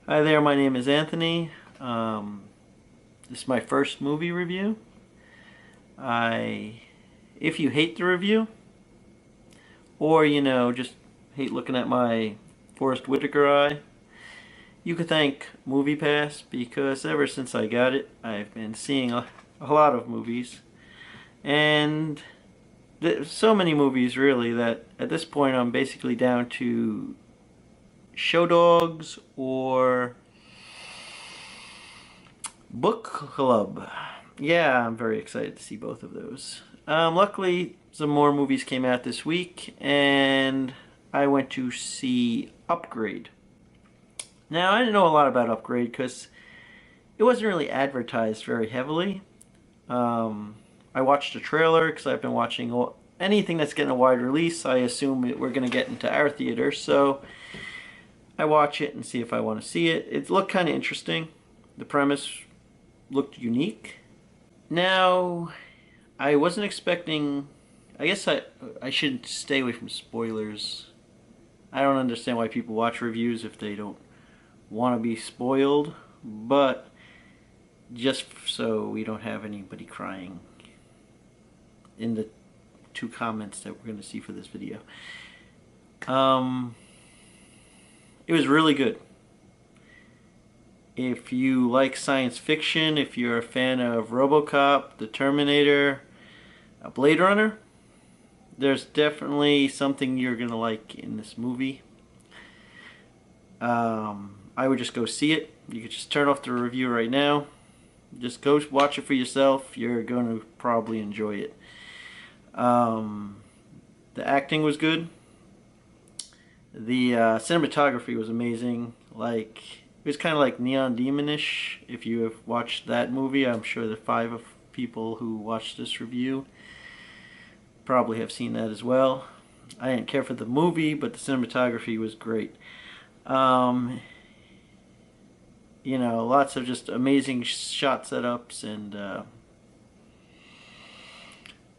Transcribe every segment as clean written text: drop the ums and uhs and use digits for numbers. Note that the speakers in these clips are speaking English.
Hi there, my name is Anthony. This is my first movie review. If you hate the review, or just hate looking at my Forrest Whitaker eye, you could thank MoviePass because ever since I got it, I've been seeing a lot of movies, and there's so many movies really that at this point I'm basically down to show dogs or book club. Yeah, I'm very excited to see both of those. Luckily, some more movies came out this week, and I went to see Upgrade. Now, I didn't know a lot about Upgrade because it wasn't really advertised very heavily. I watched a trailer because I've been watching anything that's getting a wide release. I assume we're going to get into our theater, so I watch it and see if I want to see it. It looked kind of interesting. The premise looked unique. Now, I wasn't expecting. I guess I should stay away from spoilers. I don't understand why people watch reviews if they don't want to be spoiled, but just so we don't have anybody crying in the two comments that we're going to see for this video. It was really good. If you like science fiction, if you're a fan of RoboCop, The Terminator, Blade Runner, there's definitely something you're going to like in this movie. I would just go see it. You could just turn off the review right now. Just go watch it for yourself. You're going to probably enjoy it. The acting was good. The cinematography was amazing. It was kind of like Neon Demon-ish. If you have watched that movie, I'm sure the 5 of people who watched this review probably have seen that as well. I didn't care for the movie, but the cinematography was great. Lots of just amazing shot setups,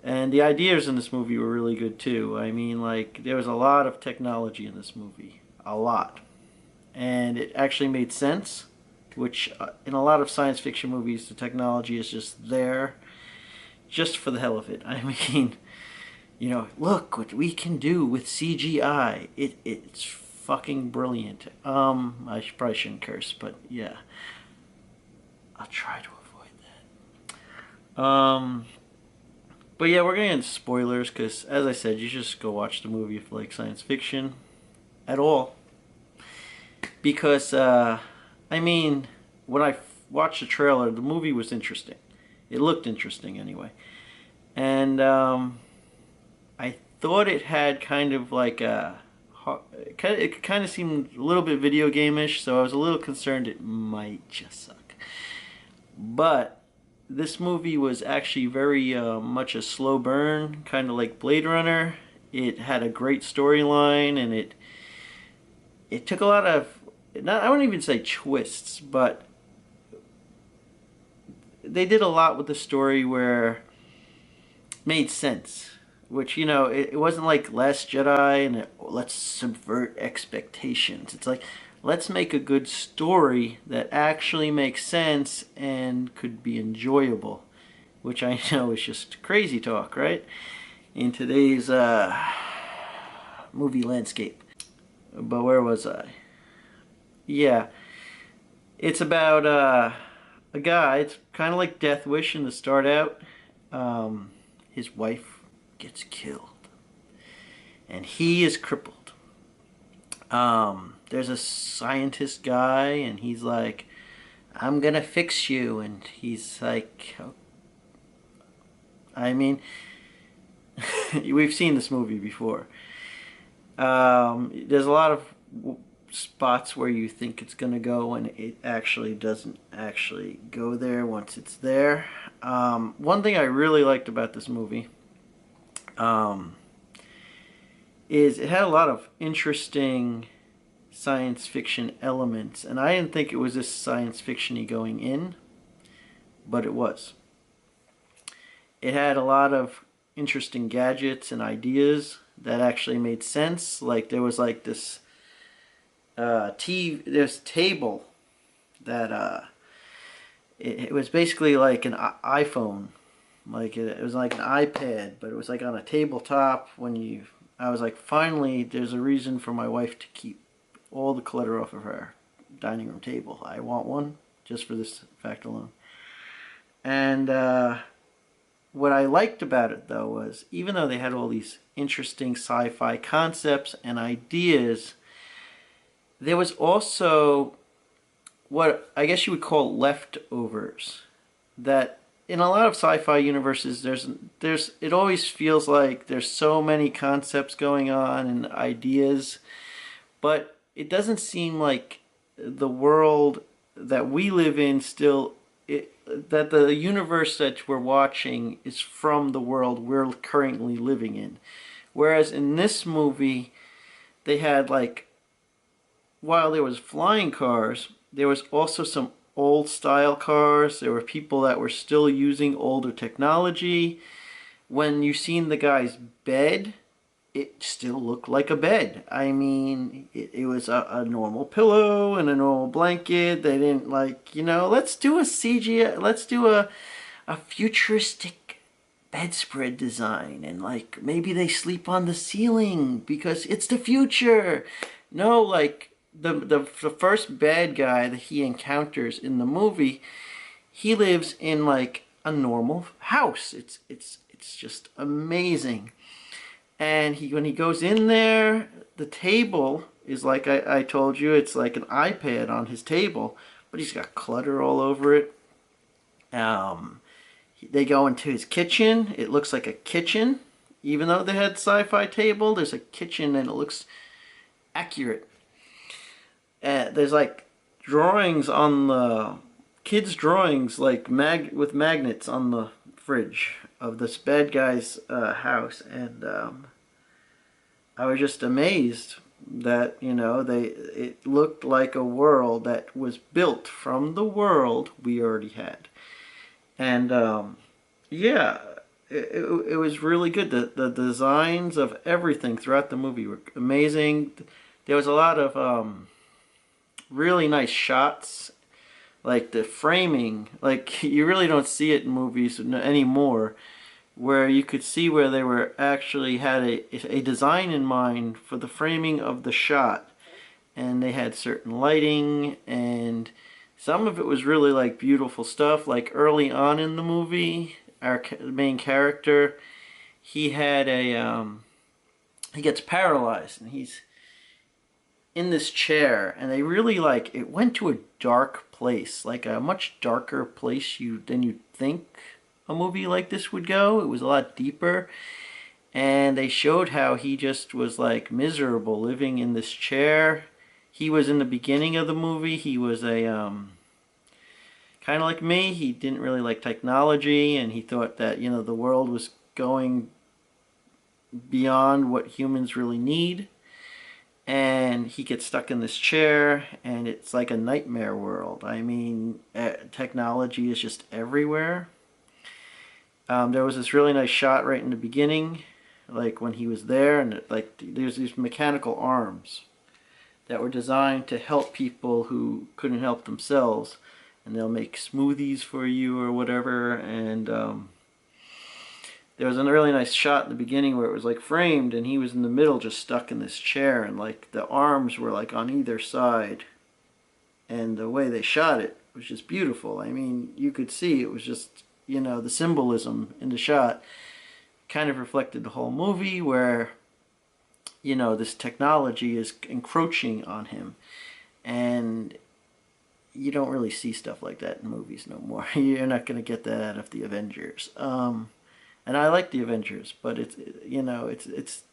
and the ideas in this movie were really good too. I mean, there was a lot of technology in this movie. A lot. And it actually made sense, which in a lot of science fiction movies, the technology is just there just for the hell of it. I mean, look what we can do with CGI. It's fucking brilliant. Probably shouldn't curse, but yeah. I'll try to avoid that. But yeah, we're going to get into spoilers because, as I said, you just go watch the movie if you like science fiction at all. Because, when I watched the trailer, the movie was interesting. It looked interesting anyway. And I thought it had kind of like it kind of seemed a little bit video game-ish, so I was a little concerned it might just suck. But this movie was actually very much a slow burn, kind of like Blade Runner. It had a great storyline, and it took a lot of, I wouldn't even say twists, but they did a lot with the story where it made sense. Which, it wasn't like Last Jedi and let's subvert expectations. It's like, let's make a good story that actually makes sense and could be enjoyable. Which I know is just crazy talk, right? In today's movie landscape. But where was I? Yeah. It's about a guy. It's kind of like Death Wish in the start out. His wife gets killed. And he is crippled. There's a scientist guy, and he's like, I'm gonna fix you. And he's like, we've seen this movie before. There's a lot of spots where you think it's gonna go, and it actually doesn't actually go there once it's there. One thing I really liked about this movie is it had a lot of interesting science fiction elements, and I didn't think it was this science fiction-y going in, but it was. It had a lot of interesting gadgets and ideas that actually made sense. Like there was like this this table that it was basically like an iPhone. Like it was like an iPad, but it was like on a tabletop. I was like, finally, there's a reason for my wife to keep all the clutter off of her dining room table. I want one just for this fact alone. And what I liked about it, though, was even though they had all these interesting sci-fi concepts and ideas, there was also what I guess you would call leftovers. That in a lot of sci-fi universes, it always feels like there's so many concepts going on and ideas, but it doesn't seem like the world that we live in that the universe that we're watching is from the world we're currently living in. Whereas in this movie, they had like, while there was flying cars, there was also some old style cars. There were people that were still using older technology. When you seen the guy's bed, it still looked like a bed. I mean, it was a normal pillow and a normal blanket. They didn't let's do a CGI, let's do a futuristic bedspread design, and like maybe they sleep on the ceiling because it's the future. No, like the first bad guy that he encounters in the movie, he lives in like a normal house. It's just amazing. And when he goes in there, the table is like I told you, it's like an iPad on his table, but he's got clutter all over it. They go into his kitchen. It looks like a kitchen. Even though they had sci-fi table, there's a kitchen and it looks accurate. There's like drawings on the kids' drawings, like with magnets on the fridge of this bad guy's house, and I was just amazed that it looked like a world that was built from the world we already had, and yeah, it was really good. The designs of everything throughout the movie were amazing. There was a lot of really nice shots. Like the framing, like you really don't see it in movies anymore, where you could see where they were actually had a design in mind for the framing of the shot, and they had certain lighting, and some of it was really like beautiful stuff. Like early on in the movie, our main character, he had he gets paralyzed, and he's in this chair, and they really it went to a dark place, like a much darker place than you'd think a movie like this would go. It was a lot deeper, and they showed how he just was like miserable living in this chair. He was in the beginning of the movie. He was a kind of like me. He didn't really like technology, and he thought that the world was going beyond what humans really need. And he gets stuck in this chair, and it's like a nightmare world. I mean, technology is just everywhere. There was this really nice shot right in the beginning, like when he was there, and there's these mechanical arms that were designed to help people who couldn't help themselves, and they'll make smoothies for you or whatever. And there was a really nice shot in the beginning where it was like framed, and he was in the middle just stuck in this chair, and like the arms were like on either side, and the way they shot it was just beautiful. I mean, you could see it was just the symbolism in the shot kind of reflected the whole movie, where this technology is encroaching on him, and you don't really see stuff like that in movies no more. You're not going to get that out of the Avengers. And I like the Avengers, but it's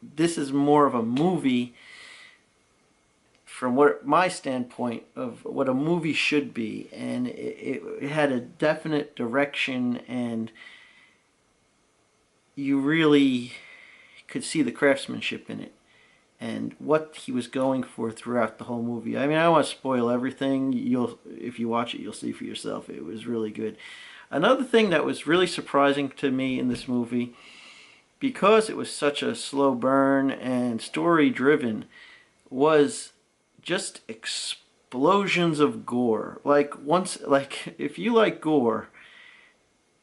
this is more of a movie from my standpoint of what a movie should be, and it had a definite direction, and you really could see the craftsmanship in it and what he was going for throughout the whole movie. I mean, I don't want to spoil everything. If you watch it, you'll see for yourself. It was really good. Another thing that was really surprising to me in this movie, because it was such a slow burn and story driven, was just explosions of gore. Like if you like gore,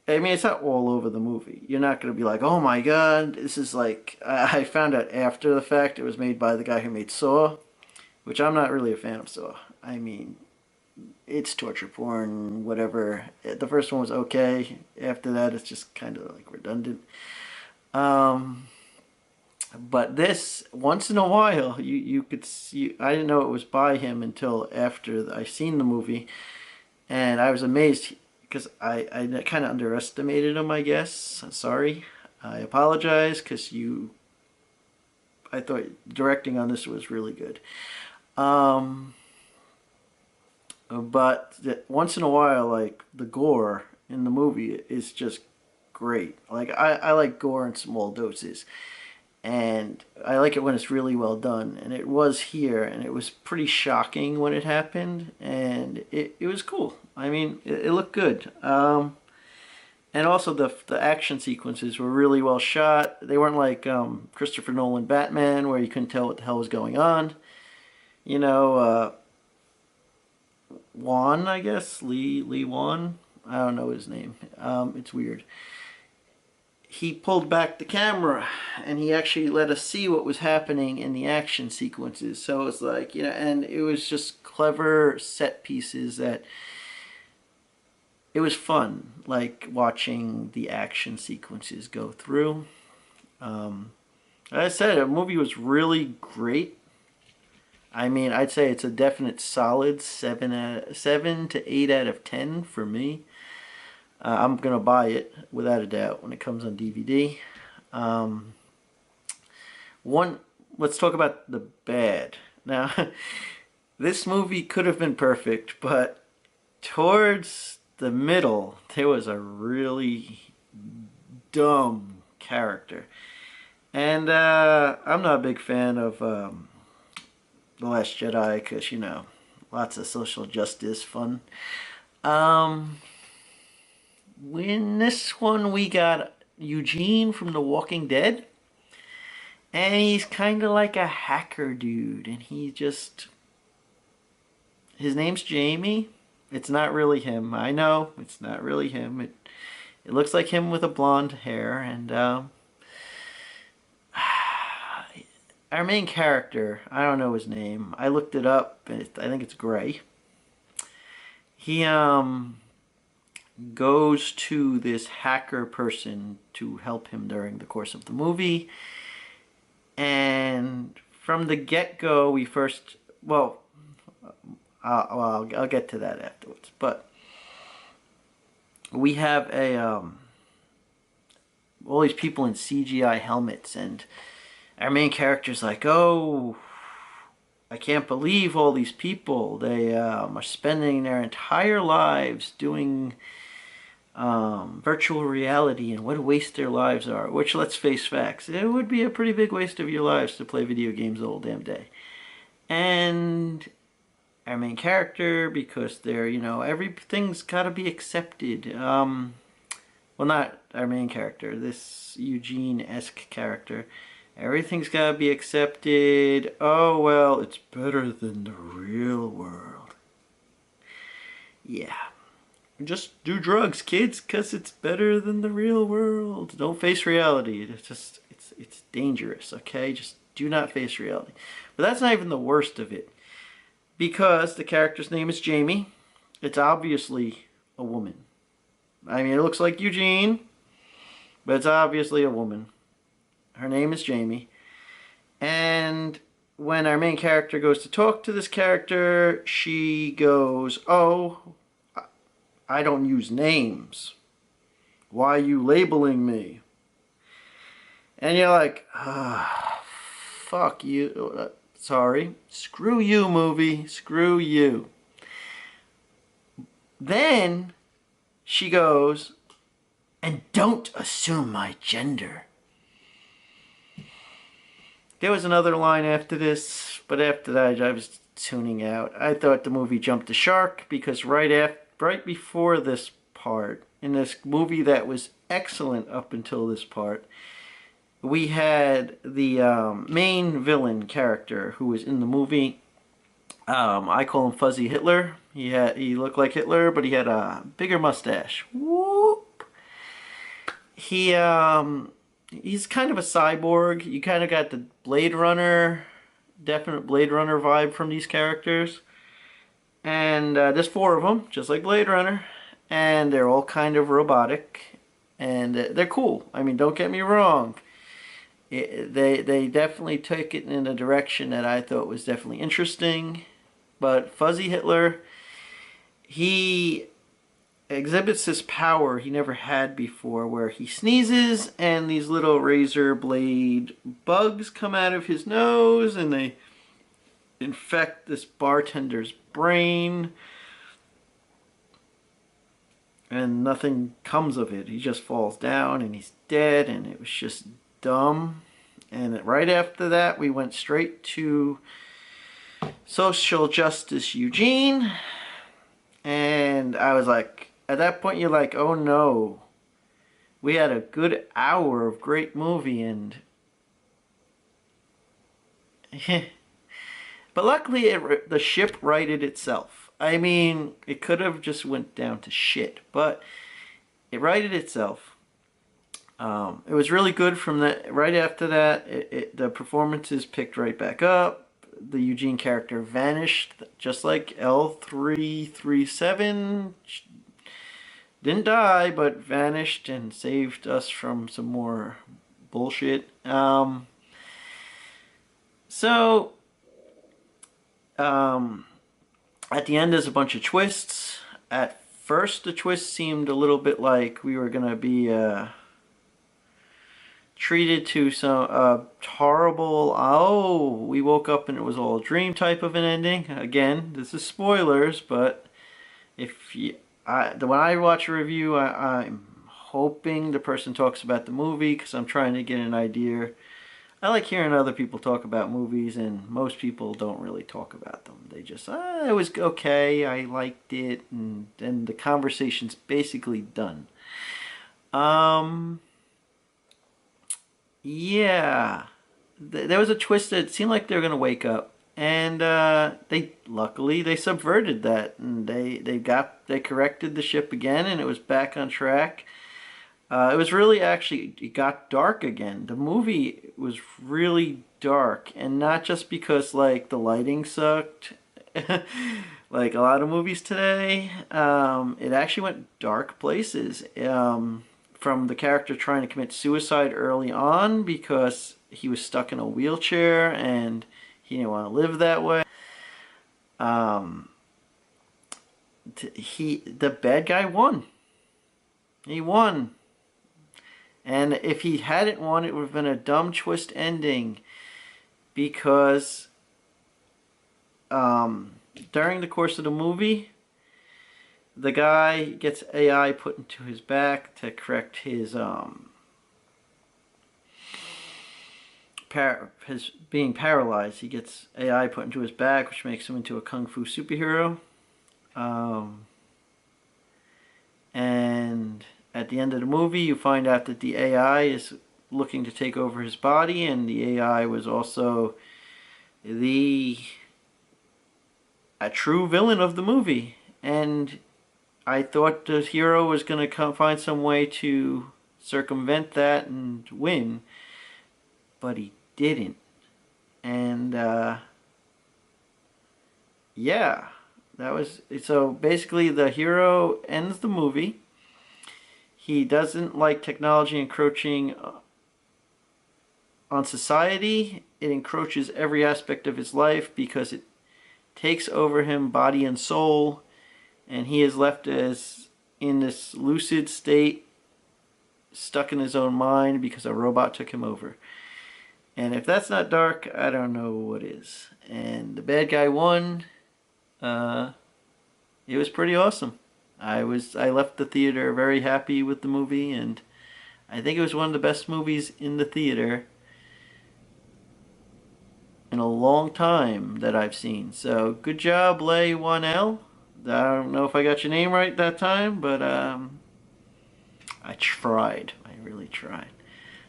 I mean, it's not all over the movie. You're not going to be like, oh my god, this is like. I found out after the fact it was made by the guy who made Saw, which I'm not really a fan of Saw. I mean, it's torture porn, whatever. The first one was okay. After that, it's just kind of like redundant. Um, but this, once in a while, you could see. I didn't know it was by him until after I seen the movie, and I was amazed because I kind of underestimated him, I guess. I'm sorry. I apologize because I thought directing on this was really good. But once in a while, like, the gore in the movie is just great. Like, I like gore in small doses. And I like it when it's really well done. And it was here, and it was pretty shocking when it happened. And it was cool. I mean, it looked good. And also the action sequences were really well shot. They weren't like Christopher Nolan Batman, where you couldn't tell what the hell was going on. You know, Whannell, I guess, Leigh Whannell. I don't know his name. It's weird. He pulled back the camera and he actually let us see what was happening in the action sequences. So it's like, you know, and it was just clever set pieces that it was fun, like watching the action sequences go through. Like I said, the movie was really great. I mean, I'd say it's a definite solid 7 to 8 out of 10 for me. I'm gonna buy it without a doubt when it comes on DVD. Let's talk about the bad. Now, this movie could have been perfect, but towards the middle, there was a really dumb character. And I'm not a big fan of The Last Jedi because, you know, lots of social justice fun. In this one, we got Eugene from The Walking Dead. And he's kind of like a hacker dude. And his name's Jamie. It's not really him. I know, it's not really him. It looks like him with a blonde hair. And our main character, I don't know his name. I looked it up, and I think it's Gray. He goes to this hacker person to help him during the course of the movie. And from the get-go, I'll get to that afterwards. But we have all these people in CGI helmets, and our main character's like, oh, I can't believe all these people. They are spending their entire lives doing virtual reality, and what a waste their lives are. Which, let's face facts, it would be a pretty big waste of your lives to play video games the whole damn day. And our main character, because they're, you know, everything's got to be accepted. Well, not our main character, this Eugene-esque character. Everything's got to be accepted. Oh, well, it's better than the real world. Yeah. Just do drugs, kids, because it's better than the real world. Don't face reality. It's dangerous, okay? Just do not face reality. But that's not even the worst of it. Because the character's name is Jamie. It's obviously a woman. I mean, it looks like Eugene, but it's obviously a woman. Her name is Jamie. And when our main character goes to talk to this character, she goes, oh, I don't use names. Why are you labeling me? And you're like, fuck you. Sorry. Screw you, movie. Screw you. Then she goes, and don't assume my gender. There was another line after this, but after that I was tuning out. I thought the movie jumped the shark because right before this part, in this movie that was excellent up until this part, we had the main villain character who was in the movie I call him Fuzzy Hitler. He looked like Hitler, but he had a bigger mustache. Whoop. He he's kind of a cyborg. You kind of got the Blade Runner, definite Blade Runner vibe from these characters. And there's four of them, just like Blade Runner, and they're all kind of robotic, and they're cool. I mean, don't get me wrong. They definitely took it in a direction that I thought was definitely interesting. But Fuzzy Hitler, he exhibits this power he never had before, where he sneezes and these little razor blade bugs come out of his nose, and they infect this bartender's brain, and nothing comes of it. He just falls down and he's dead, and it was just dumb. And right after that, we went straight to Social Justice Eugene, and I was like, at that point you're like, oh no, we had a good hour of great movie, and but luckily the ship righted itself. I mean, it could have just went down to shit, but it righted itself. It was really good from that. Right after that, the performances picked right back up. The Eugene character vanished, just like L337. Didn't die, but vanished and saved us from some more bullshit. So, at the end, there's a bunch of twists. At first, the twist seemed a little bit like we were going to be treated to some horrible, oh, we woke up and it was all a dream type of an ending. Again, this is spoilers, but if you, when I watch a review, I'm hoping the person talks about the movie, because I'm trying to get an idea. I like hearing other people talk about movies, and most people don't really talk about them. They just, it was okay, I liked it, and then the conversation's basically done. Yeah, there was a twist that it seemed like they were gonna wake up, and they luckily they subverted that, and they corrected the ship again, and it was back on track. It was really actually, it got dark again. The movie was really dark, and not just because like the lighting sucked, like a lot of movies today. It actually went dark places. From the character trying to commit suicide early on because he was stuck in a wheelchair and he didn't want to live that way. The bad guy won. He won. And if he hadn't won, it would have been a dumb twist ending, because during the course of the movie, the guy gets AI put into his back to correct his being paralyzed. He gets AI put into his back, which makes him into a kung fu superhero. And at the end of the movie, you find out that the AI is looking to take over his body, and the AI was also a true villain of the movie. And I thought the hero was going to find some way to circumvent that and win, but he didn't. And yeah, that was so. Basically, the hero ends the movie. He doesn't like technology encroaching on society. It encroaches every aspect of his life because it takes over him, body and soul. And he is left as in this lucid state, stuck in his own mind because a robot took him over. And if that's not dark, I don't know what is. And the bad guy won. It was pretty awesome. I left the theater very happy with the movie, and I think it was one of the best movies in the theater in a long time that I've seen. So good job, Leigh Whannell. I don't know if I got your name right that time, but I tried. I really tried.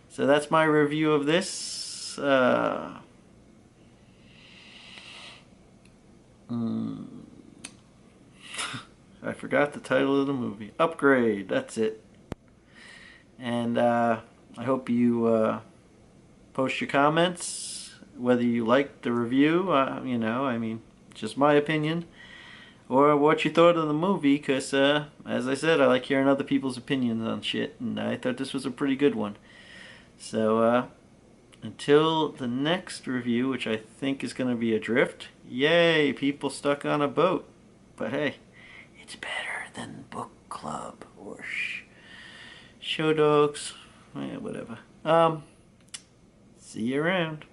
So that's my review of this. Mm, I forgot the title of the movie. Upgrade. That's it. And I hope you post your comments, whether you liked the review. I mean, just my opinion, or what you thought of the movie. Because, as I said, I like hearing other people's opinions on shit, and I thought this was a pretty good one. So, until the next review, which I think is going to be Adrift. Yay, people stuck on a boat. But hey, it's better than book club or show dogs. Whatever. See you around.